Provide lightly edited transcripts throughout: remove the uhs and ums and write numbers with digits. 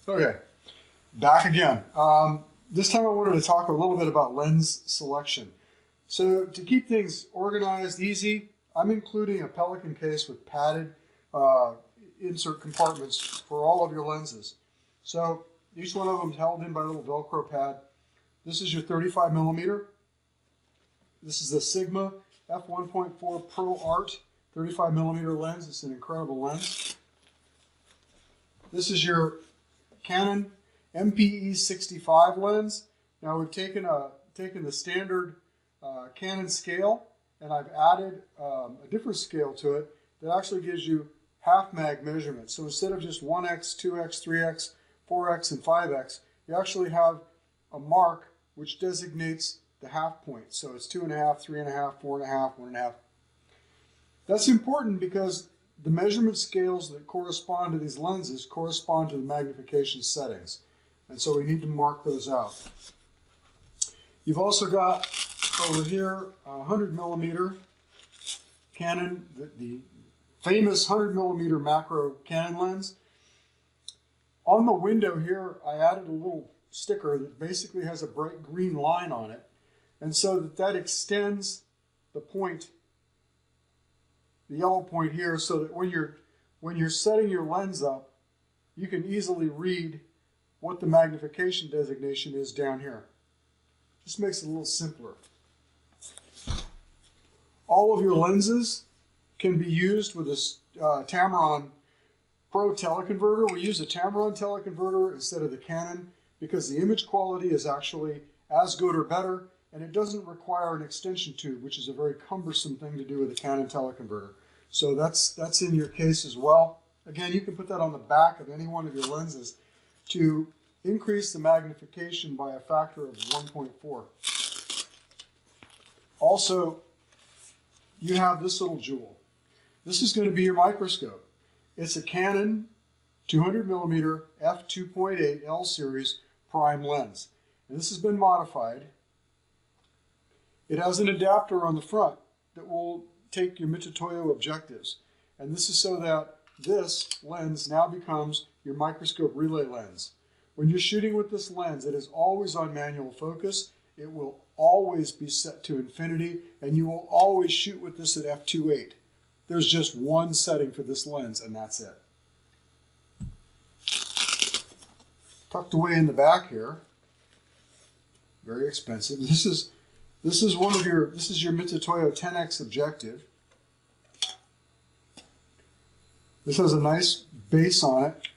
Okay, back again. This time I wanted to talk a little bit about lens selection. So to keep things organized, easy, I'm including a Pelican case with padded insert compartments for all of your lenses. So each one of them is held in by a little Velcro pad. This is your 35 millimeter. This is the Sigma f1.4 Pro Art 35 millimeter lens. It's an incredible lens. This is your Canon MPE 65 lens. Now we've taken the standard Canon scale and I've added a different scale to it that actually gives you half mag measurements. So instead of just 1x, 2x, 3x, 4x, and 5x, you actually have a mark which designates the half point. So it's 2.5, 3.5, 4.5, 1.5. That's important because the measurement scales that correspond to these lenses correspond to the magnification settings. And so we need to mark those out. You've also got over here a 100 millimeter Canon, the famous 100 millimeter macro Canon lens. On the window here, I added a little sticker that basically has a bright green line on it. And so that extends the point, the yellow point here, so that when you're setting your lens up, you can easily read what the magnification designation is down here. Just makes it a little simpler. All of your lenses can be used with this Tamron Pro teleconverter. We use a Tamron teleconverter instead of the Canon because the image quality is actually as good or better, and it doesn't require an extension tube, which is a very cumbersome thing to do with a Canon teleconverter. So that's in your case as well. Again, you can put that on the back of any one of your lenses to increase the magnification by a factor of 1.4. Also, you have this little jewel. This is going to be your microscope. It's a Canon 200 millimeter f2.8 L series prime lens. And this has been modified. It has an adapter on the front that will take your Mitutoyo objectives. And this is so that this lens now becomes your microscope relay lens. When you're shooting with this lens, it is always on manual focus. It will always be set to infinity, and you will always shoot with this at f2.8. There's just one setting for this lens, and that's it. Tucked away in the back here, very expensive. This is your Mitutoyo 10X objective. This has a nice base on it.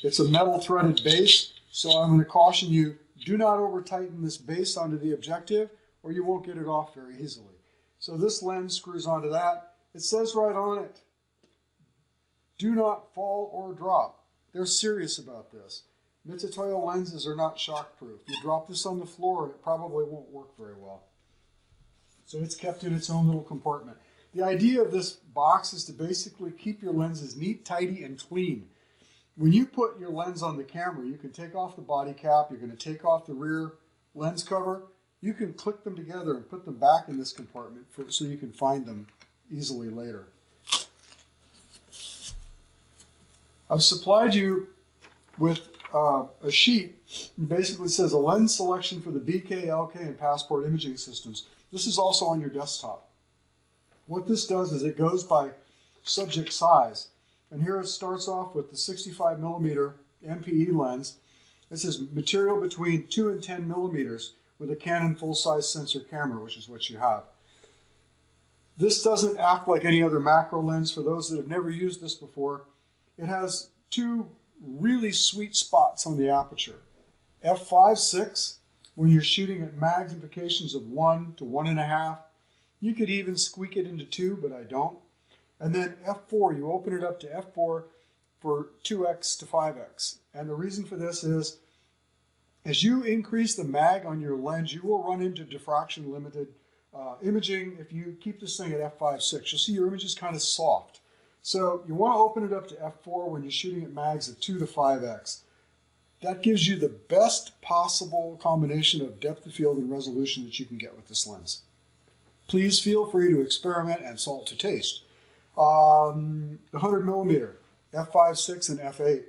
It's a metal threaded base, so I'm going to caution you, do not over tighten this base onto the objective or you won't get it off very easily. So this lens screws onto that. It says right on it, do not fall or drop. They're serious about this. Mitutoyo lenses are not shockproof. You drop this on the floor and it probably won't work very well. So it's kept in its own little compartment. The idea of this box is to basically keep your lenses neat, tidy, and clean. When you put your lens on the camera, you can take off the body cap, you're going to take off the rear lens cover. You can click them together and put them back in this compartment so you can find them easily later. I've supplied you with a sheet that basically says a lens selection for the BK, LK, and Passport imaging systems. This is also on your desktop. What this does is it goes by subject size. And here it starts off with the 65 millimeter MPE lens. It says material between 2 and 10 millimeters with a Canon full-size sensor camera, which is what you have. This doesn't act like any other macro lens. For those that have never used this before, it has two really sweet spots on the aperture. f5.6, when you're shooting at magnifications of 1 to 1.5. You could even squeak it into 2, but I don't. And then f4, you open it up to f4 for 2x to 5x. And the reason for this is, as you increase the mag on your lens, you will run into diffraction limited imaging if you keep this thing at f5.6. You'll see your image is kind of soft. So you want to open it up to f4 when you're shooting at mags of 2 to 5x. That gives you the best possible combination of depth of field and resolution that you can get with this lens. Please feel free to experiment and salt to taste. The 100 millimeter, f5.6 and f8.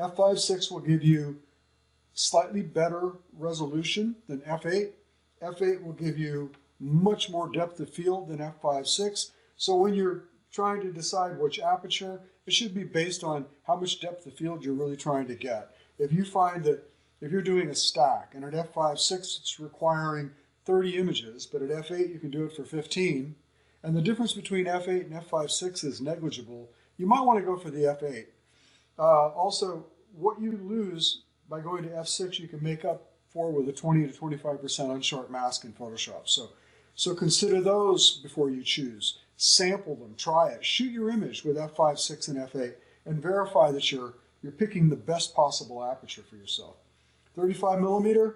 f5.6 will give you slightly better resolution than f8. f8 will give you much more depth of field than f5.6. So when you're trying to decide which aperture, it should be based on how much depth of field you're really trying to get. If you find that if you're doing a stack and at f5.6 it's requiring 30 images, but at f8 you can do it for 15, and the difference between f8 and f5.6 is negligible, you might want to go for the f8. Also, what you lose by going to f6 you can make up for with a 20 to 25% unsharp mask in Photoshop. So consider those before you choose. Sample them, try it, shoot your image with f5.6 and f8, and verify that you're picking the best possible aperture for yourself. 35 millimeter,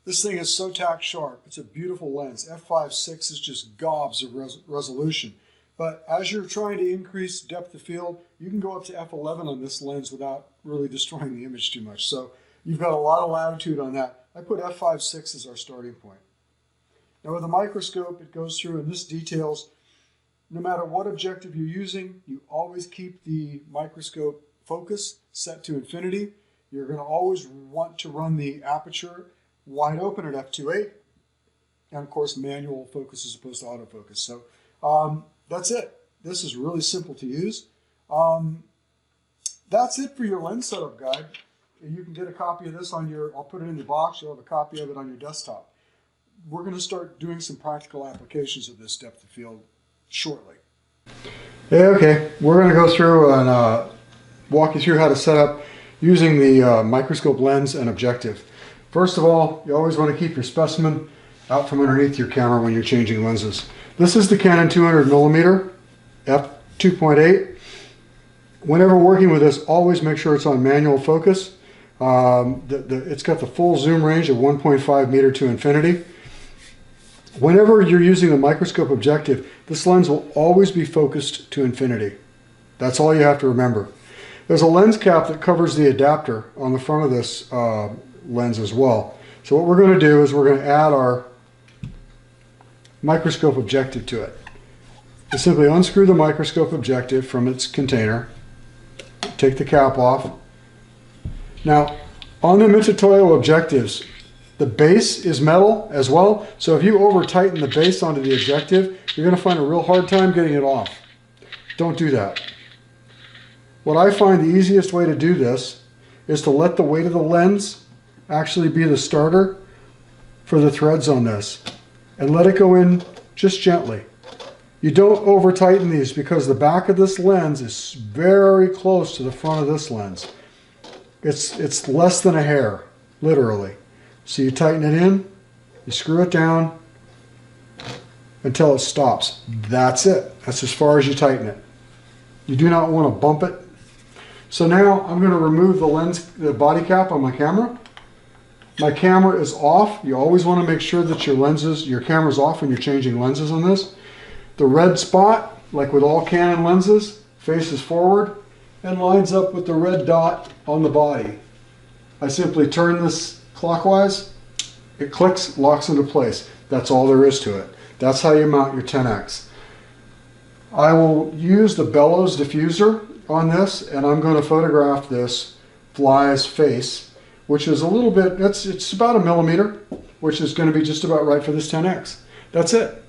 this thing is so tack sharp. It's a beautiful lens. f5.6 is just gobs of resolution. But as you're trying to increase depth of field, you can go up to f11 on this lens without really destroying the image too much. So you've got a lot of latitude on that. I put f5.6 as our starting point. Now with a microscope, it goes through and this details, no matter what objective you're using, you always keep the microscope focus set to infinity. You're going to always want to run the aperture wide open at f2.8, and of course manual focus as opposed to autofocus. So that's it. This is really simple to use. That's it for your lens setup guide. You can get a copy of this on your, I'll put it in the box, you'll have a copy of it on your desktop. We're going to start doing some practical applications of this depth of field shortly. Okay, we're going to go through and walk you through how to set up using the microscope lens and objective. First of all, you always want to keep your specimen out from underneath your camera when you're changing lenses. This is the Canon 200mm f2.8. Whenever working with this, always make sure it's on manual focus. It's got the full zoom range of 1.5 meter to infinity. Whenever you're using a microscope objective, this lens will always be focused to infinity. That's all you have to remember. There's a lens cap that covers the adapter on the front of this lens as well. So what we're going to do is we're going to add our microscope objective to it. You simply unscrew the microscope objective from its container, take the cap off. Now, on the Mitutoyo objectives, the base is metal as well, so if you over tighten the base onto the objective, you're going to find a real hard time getting it off. Don't do that. What I find the easiest way to do this is to let the weight of the lens actually be the starter for the threads on this, and let it go in just gently. You don't over tighten these because the back of this lens is very close to the front of this lens. It's less than a hair, literally. So you tighten it in, you screw it down until it stops. That's it. That's as far as you tighten it. You do not want to bump it. So now I'm going to remove the lens, the body cap on my camera. My camera is off. You always want to make sure that your camera's off when you're changing lenses on this. The red spot, like with all Canon lenses, faces forward and lines up with the red dot on the body. I simply turn this clockwise, it clicks, locks into place. That's all there is to it. That's how you mount your 10X. I will use the bellows diffuser on this, and I'm going to photograph this fly's face, which is a little bit, it's about 1 millimeter, which is going to be just about right for this 10X. That's it.